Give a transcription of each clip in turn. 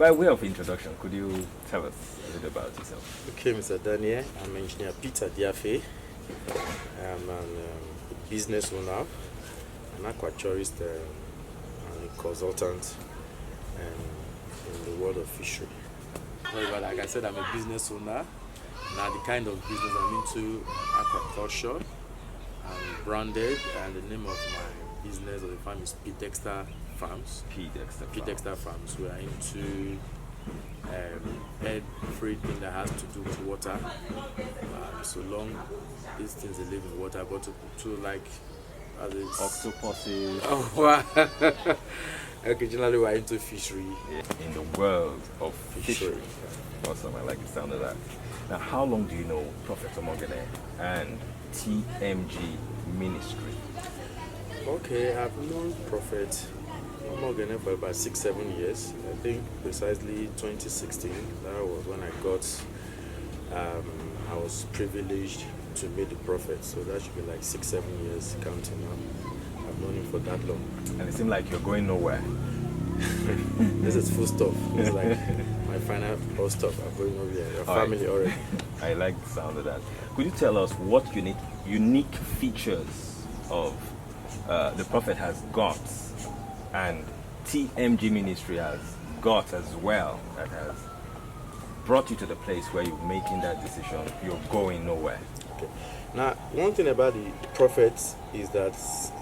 By way of introduction, could you tell us a little about yourself? Okay, Mr. Daniel, I'm Engineer Peter DIAFE. I'm a business owner, an aquaculturist, and a consultant in the world of fishery. Well, like I said, I'm a business owner. Now, the kind of business I'm into, aquaculture. I'm branded, and the name of my business or the farm is P Textile Farms. P Textile Farms. We are into everything that has to do with water. So long these things they live in water, but to like octopuses. Oh wow! Occasionally we're into fishery. In the world of fishery. Awesome, I like the sound of that. Now, how long do you know Prophet Omogene and TMG Ministry? Okay, I've known Prophet Omogene for about 6-7 years. I think precisely 2016. That was when I got. I was privileged to meet the Prophet, so that should be like 6-7 years counting now. I've known him for that long. And it seems like you're going nowhere. This is full stop. It's like my final full stop. I'm going over here. Your family already. I like the sound of that. Could you tell us what unique features of the Prophet has got and TMG Ministry has got as well that has brought you to the place where you're making that decision, you're going nowhere? Okay. Now, one thing about the Prophet is that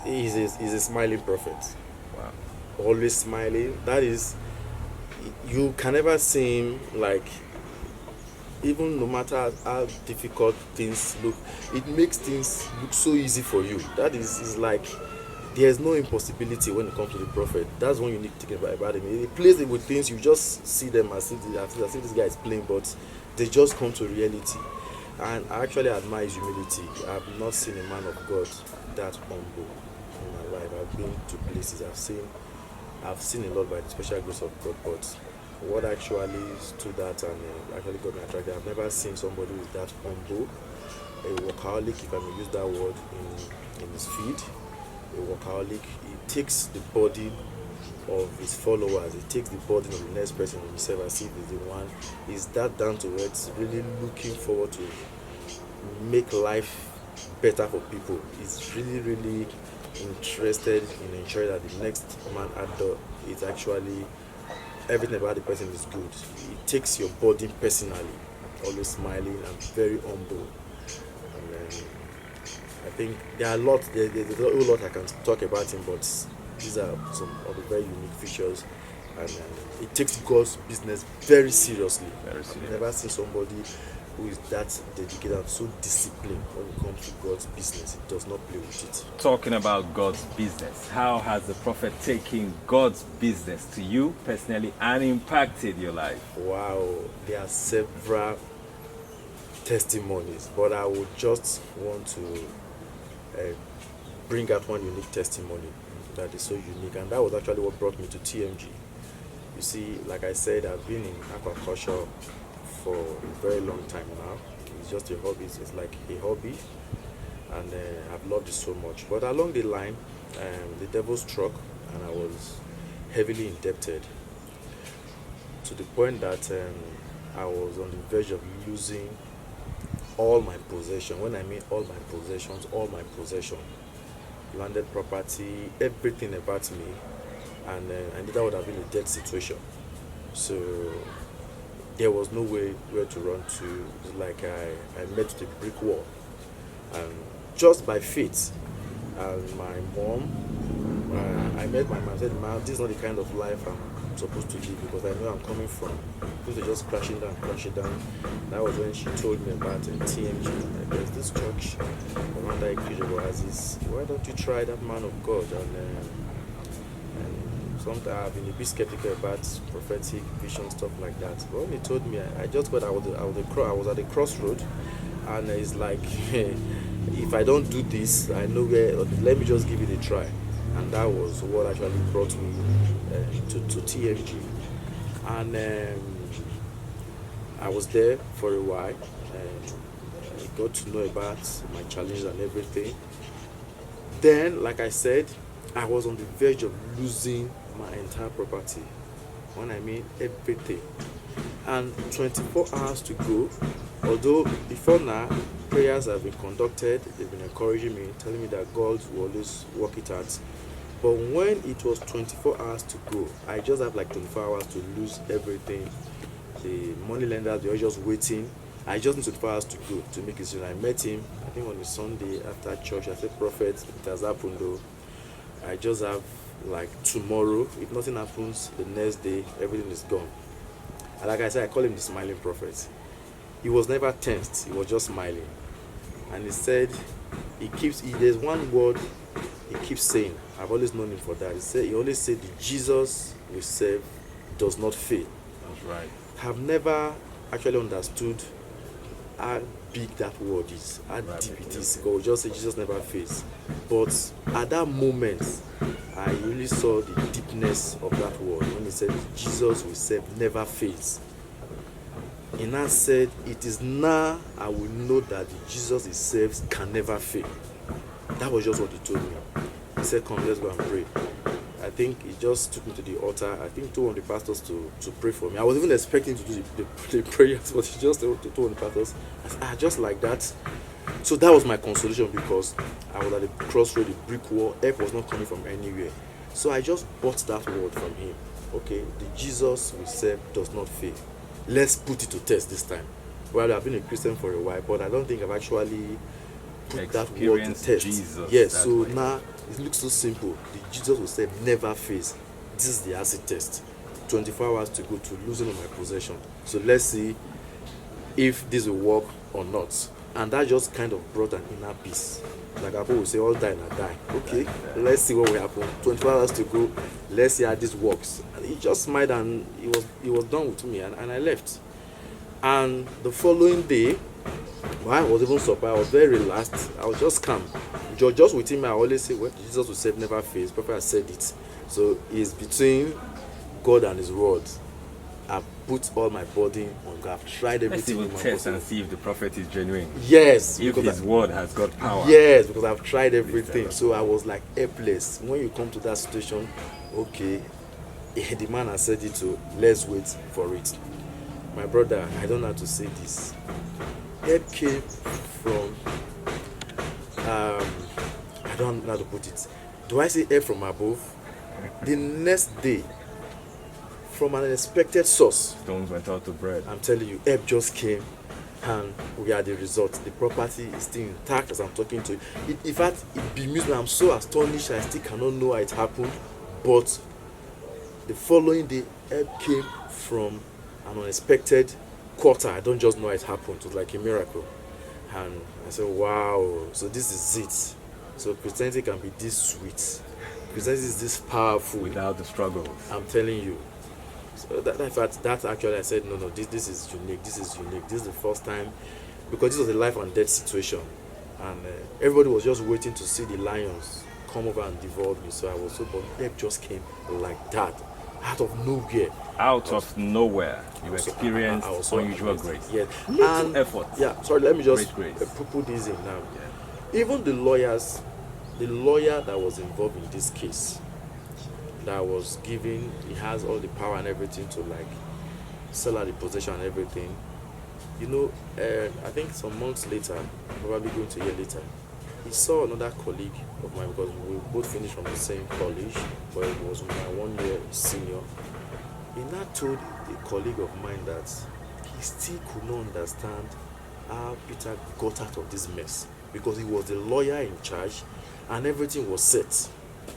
he's a smiling prophet. Wow. Always smiling. That is, you can never see him like, even no matter how difficult things look, it makes things look so easy for you. That is like, there's no impossibility when it comes to the Prophet. That's one unique thing about him. He plays with things, you just see them as if this guy is playing, but they just come to reality. And I actually admire his humility. I've not seen a man of God that humble in my life. I've been to places, I've seen a lot by the special grace of God, but what actually stood out and actually got me attracted, I've never seen somebody who is that humble, a workaholic, if I may use that word, in his field. A workaholic, he takes the burden of his followers, he takes the burden of the next person himself as if he's the one. He's that down to earth, really looking forward to make life better for people. He's really interested in ensuring that the next man at door is actually, everything about the person is good. He takes your burden personally, always smiling and very humble. And I think there are a lot, there's a whole lot I can talk about him, but these are some of the very unique features. And he takes God's business very seriously. I've never seen somebody who is that dedicated and so disciplined when it comes to God's business. He does not play with it. Talking about God's business, how has the Prophet taken God's business to you personally and impacted your life? Wow, there are several testimonies, but I would just want to bring out one unique testimony that is so unique, and that was actually what brought me to TMG. You see, like I said, I've been in aquaculture for a very long time now. It's just a hobby, it's like a hobby, and I've loved it so much. But along the line, the devil struck, and I was heavily indebted to the point that I was on the verge of losing all my possession. When I mean all my possession, landed property, everything about me, and I knew that would have been a dead situation. So there was no way where to run to. It's like I met the brick wall, and just by fate, and my mom, I met my mom. I said, "Mom, this is not the kind of life I'm supposed to live, because I know I'm coming from. Things are just crashing down. That was when she told me about TMG. There's this church around that Equitable has this. Why don't you try that man of God? And sometimes I've been a bit skeptical about prophetic vision, stuff like that. But when he told me, I just thought I was at a crossroad, and it's like, if I don't do this, I know where. Let me just give it a try. And that was what actually brought me to TMG. And I was there for a while. I got to know about my challenges and everything. Then, like I said, I was on the verge of losing my entire property. When I mean everything. And 24 hours to go, although before now, prayers have been conducted, they've been encouraging me, telling me that God will always work it out. But when it was 24 hours to go, I just have like 24 hours to lose everything. The money lenders, they were just waiting. I just need 24 hours to go to make a decision. I met him, I think on a Sunday after church. I said, Prophet, it has happened though. I just have like tomorrow. If nothing happens, the next day, everything is gone. And like I said, I call him the smiling prophet. He was never tensed, he was just smiling. And he said, there's one word he keeps saying. I've always known him for that. He always said, the Jesus we serve does not fail. That's right. I've never actually understood how big that word is, how deep it is. God just say Jesus never fails. But at that moment, I really saw the deepness of that word when he said, Jesus we serve never fails. He now said, it is now I will know that the Jesus he serves can never fail. That was just what he told me. He said, come, let's go and pray. I think he just took me to the altar. I think told one of the pastors to pray for me. I was even expecting to do the prayers, but he just told one of the pastors. I said, just like that. So that was my consolation, because I was at the crossroad, the brick wall. Help was not coming from anywhere. So I just bought that word from him. Okay, the Jesus we serve does not fail. Let's put it to test this time. Well, I've been a Christian for a while, but I don't think I've actually put that word to test. Jesus, yes, so way. Now it looks so simple. The Jesus we serve never fails. This is the acid test. 24 hours to go to losing of my possession. So let's see if this will work or not. And that just kind of brought an inner peace. Like Apo will say, all die and I die. Okay, let's see what will happen. 24 hours to go. Let's see how this works. And he just smiled and he was done with me, and I left. And the following day, I was even surprised. I was very relaxed. I was just calm. Just with him, I always say, well, Jesus will save never fails. Prophet has said it. So it's between God and his word. I've put all my burden on God. I've tried everything. Let's even test and see if the prophet is genuine. Yes. If his word has got power. Yes, because I've tried everything. So I was like helpless. When you come to that situation, okay, the man has said it, so let's wait for it. My brother, I don't know how to say this. Help came from, I don't know how to put it. Do I say help from above? The next day, from an unexpected source, stones went out to bread. I'm telling you, help just came, and we are the result. The property is still intact as I'm talking to you. In fact, it bemused me. I'm so astonished. I still cannot know how it happened. But the following day, help came from an unexpected quarter. I don't just know how it happened. It was like a miracle. And I said, wow, so this is it. So Christianity can be this sweet. Christianity is this powerful. Without the struggles. I'm telling you. So that actually I said, no, this is unique. This is unique. This is the first time, because this was a life and death situation. And everybody was just waiting to see the lions come over and devour me. So I was so, but help just came like that. Out of nowhere. Out of nowhere, you experienced unusual grace. Yes. Little effort. Yeah, sorry, let me just Great put this in now. Yeah. Even the lawyer that was involved in this case, that was given, he has all the power and everything to like sell out the possession and everything. You know, I think some months later, probably going to a year later, he saw another colleague of mine, because we both finished from the same college, but it was my 1 year senior. He now told a colleague of mine that he still could not understand how Peter got out of this mess, because he was the lawyer in charge and everything was set.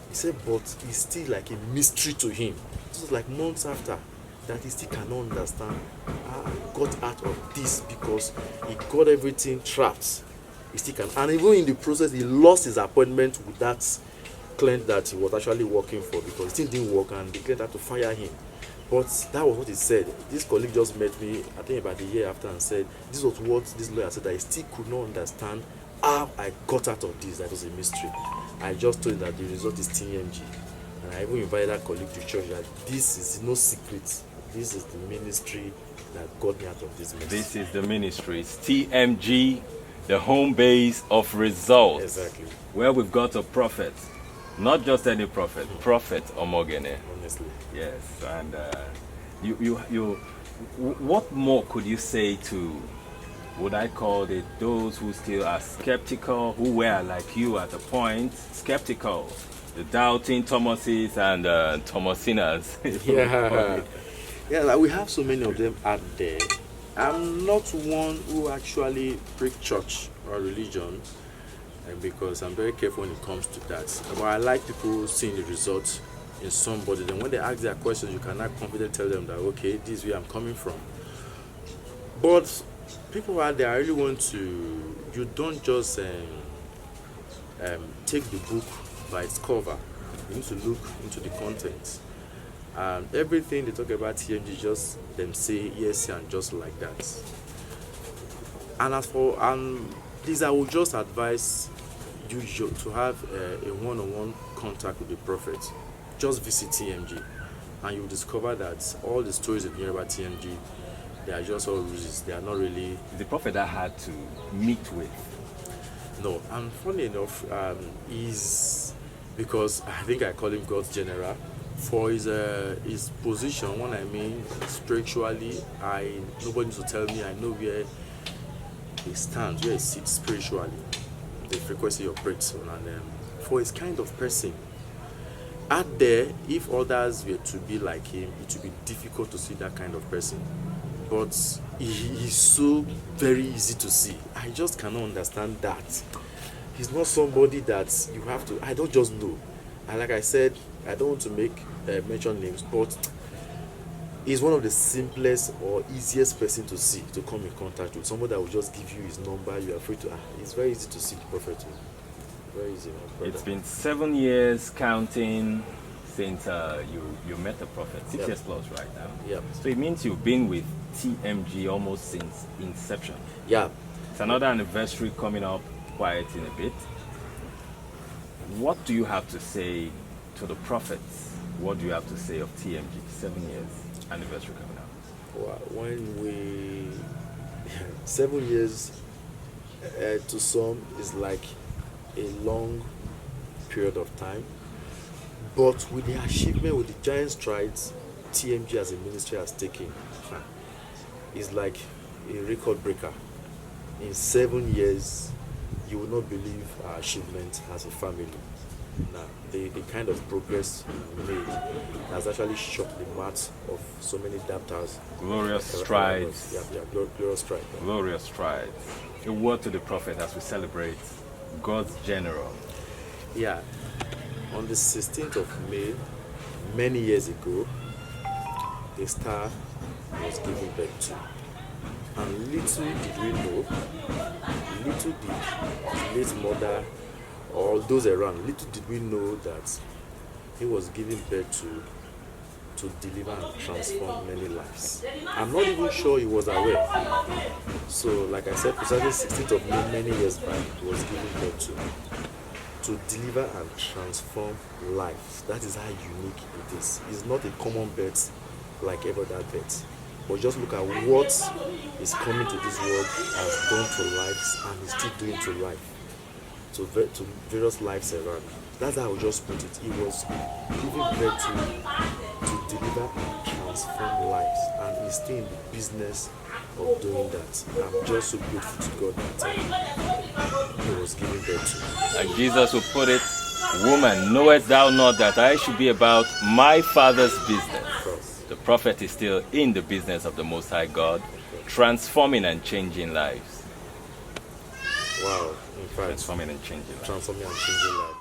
He said, but it's still like a mystery to him. This was like months after that he still cannot understand how he got out of this, because he got everything trapped. He still can, and even in the process, he lost his appointment with that client that he was actually working for, because it still didn't work, and the client had to fire him. But that was what he said. This colleague just met me, I think about a year after, and said this was what this lawyer said, that he still could not understand how I got out of this. That was a mystery. I just told him that the result is TMG, and I even invited that colleague to church that this is no secret. This is the ministry that got me out of this mess. This is the ministry. It's TMG, the home base of results. Exactly. Where we've got a prophet, not just any prophet, Prophet Omogene. Honestly. Yes, and what more could you say to, would I call it, those who still are skeptical, who were like you at the point, skeptical, the doubting Thomases and Thomasinas? Yeah, like we have so many of them out there. I'm not one who actually preach church or religion, and because I'm very careful when it comes to that. But I like people seeing the results in somebody. Then when they ask their questions, you cannot confidently tell them that, okay, this is where I'm coming from. But people out there, I really want to, you don't just take the book by its cover. You need to look into the content. And everything they talk about TMG, just them say yes and just like that. And as for this, I would just advise you to have a one-on-one contact with the prophet. Just visit TMG, and you'll discover that all the stories that you hear about TMG, they are just all ruses. They are not really. The prophet I had to meet with. No, and funny enough, is because I think I call him God's general. For his position, when I mean spiritually, nobody needs to tell me. I know where he stands, where he sits spiritually, the frequency of operates on, and for his kind of person. Out there, if others were to be like him, it would be difficult to see that kind of person. But he's so very easy to see. I just cannot understand that. He's not somebody that you have to. I don't just know. And like I said, I don't want to mention names, but he's one of the simplest or easiest person to see, to come in contact with. Somebody that will just give you his number. You are free to. It's very easy to see the prophet. Very easy. It's been 7 years counting since you met the prophet. 6 years plus right now. Yeah. So it means you've been with TMG almost since inception. Yeah. It's another anniversary coming up quite in a bit. What do you have to say to the prophets? What do you have to say of TMG? 7 years anniversary coming up. Well, when we 7 years to some is like a long period of time, but with the achievement, with the giant strides TMG as a ministry has taken, is like a record breaker. In 7 years, you will not believe our achievement as a family. Now, the kind of progress we made has actually shocked the marks of so many doubters. Glorious strides. Glorious strides. Glorious strides. A word to the prophet as we celebrate God's general. Yeah. On the 16th of May, many years ago, a star was given birth to. And little did we know, little did his late mother or those around, little did we know that he was giving birth to deliver and transform many lives. I'm not even sure he was aware. So, like I said, precisely 16th of May, many years back, he was giving birth to deliver and transform lives. That is how unique it is. It's not a common birth like every other birth. But just look at what is coming to this world, has done to lives, and is still doing to life, to various lives around. That's how I would just put it. He was giving birth to deliver and transform lives, and he's still in the business of doing that. I'm just so grateful to God that he was giving birth to. Like Jesus would put it, "Woman, knowest thou not that I should be about my Father's business?" The prophet is still in the business of the Most High God, transforming and changing lives. Wow, in fact, transforming and changing lives. Transforming and changing lives.